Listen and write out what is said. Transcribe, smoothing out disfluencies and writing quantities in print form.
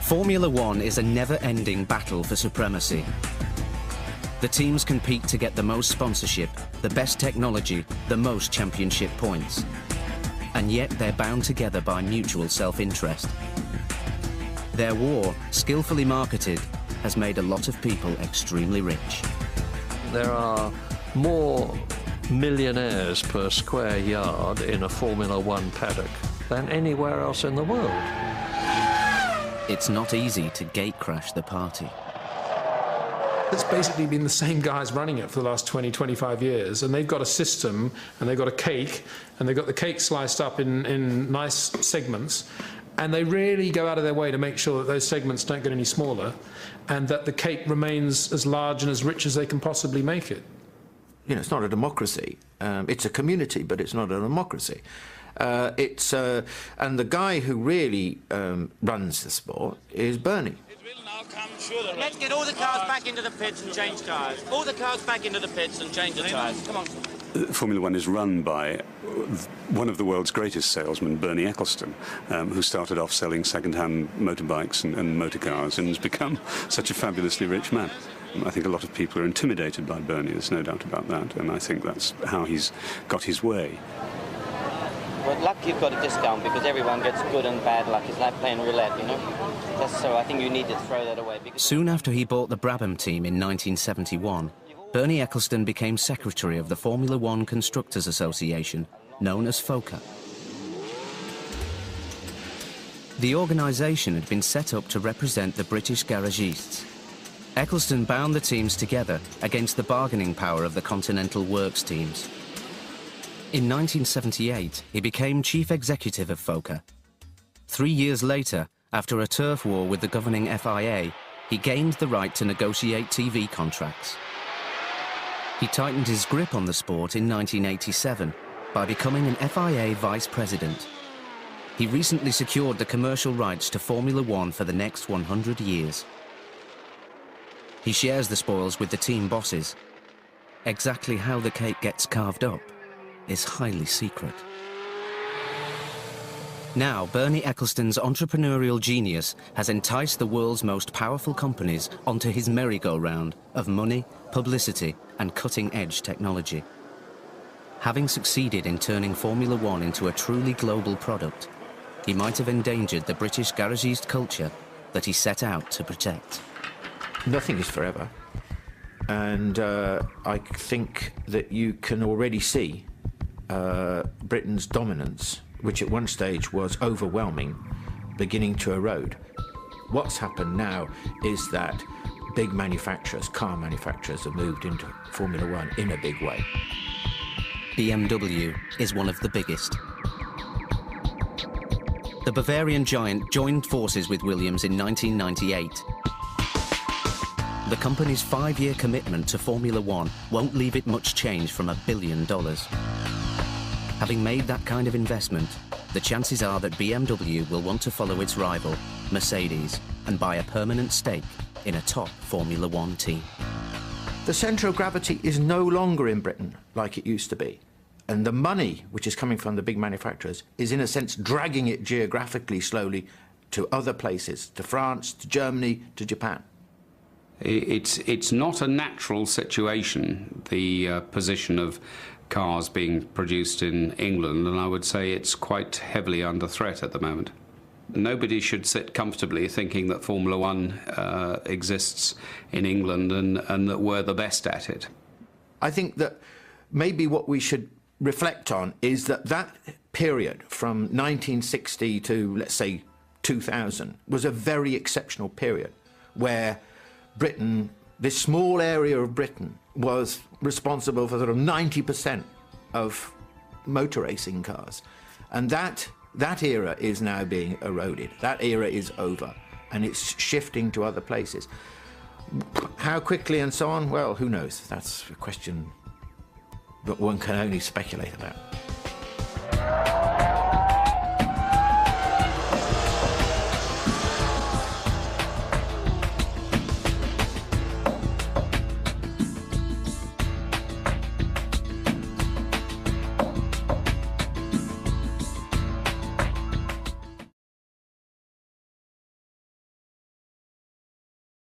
Formula One is a never-ending battle for supremacy. The teams compete to get the most sponsorship, the best technology, the most championship points. And yet they're bound together by mutual self-interest. Their war, skillfully marketed, has made a lot of people extremely rich. There are more millionaires per square yard in a Formula One paddock than anywhere else in the world. It's not easy to gate-crash the party. It's basically been the same guys running it for the last 20, 25 years, and they've got a system, and they've got a cake, and they've got the cake sliced up in nice segments, and they really go out of their way to make sure that those segments don't get any smaller, and that the cake remains as large and as rich as they can possibly make it. You know, it's not a democracy. It's a community, but it's not a democracy. And the guy who really runs the sport is Bernie. Let's get all the cars back into the pits and change tyres. All the cars back into the pits and change the tyres. Come on. Formula One is run by one of the world's greatest salesmen, Bernie Ecclestone, who started off selling second-hand motorbikes and motor cars and has become such a fabulously rich man. I think a lot of people are intimidated by Bernie, there's no doubt about that, and I think that's how he's got his way. Well, luck you've got a discount because everyone gets good and bad luck. It's like playing roulette, you know? So I think you need to throw that away. Soon after he bought the Brabham team in 1971, Bernie Ecclestone became secretary of the Formula One Constructors Association, known as FOCA. The organisation had been set up to represent the British garagistes. Ecclestone bound the teams together against the bargaining power of the Continental Works teams. In 1978, he became chief executive of FOCA. 3 years later, after a turf war with the governing FIA, he gained the right to negotiate TV contracts. He tightened his grip on the sport in 1987 by becoming an FIA vice president. He recently secured the commercial rights to Formula One for the next 100 years. He shares the spoils with the team bosses. Exactly how the cake gets carved up is highly secret. Now, Bernie Ecclestone's entrepreneurial genius has enticed the world's most powerful companies onto his merry-go-round of money, publicity, and cutting-edge technology. Having succeeded in turning Formula One into a truly global product, he might have endangered the British garagiste culture that he set out to protect. Nothing is forever, and I think that you can already see Britain's dominance, which at one stage was overwhelming, beginning to erode. What's happened now is that big manufacturers, car manufacturers, have moved into Formula One in a big way. BMW is one of the biggest. The Bavarian giant joined forces with Williams in 1998. The company's 5-year commitment to Formula One won't leave it much change from $1 billion. Having made that kind of investment, the chances are that BMW will want to follow its rival, Mercedes, and buy a permanent stake in a top Formula One team. The centre of gravity is no longer in Britain like it used to be. And the money, which is coming from the big manufacturers, is in a sense dragging it geographically slowly to other places, to France, to Germany, to Japan. It's not a natural situation, the position of cars being produced in England, and I would say it's quite heavily under threat at the moment. Nobody should sit comfortably thinking that Formula One exists in England and that we're the best at it. I think that maybe what we should reflect on is that that period from 1960 to, let's say, 2000 was a very exceptional period where Britain, this small area of Britain, was responsible for sort of 90% of motor racing cars. And that era is now being eroded. That era is over, and it's shifting to other places. How quickly and so on? Well, who knows? That's a question that one can only speculate about.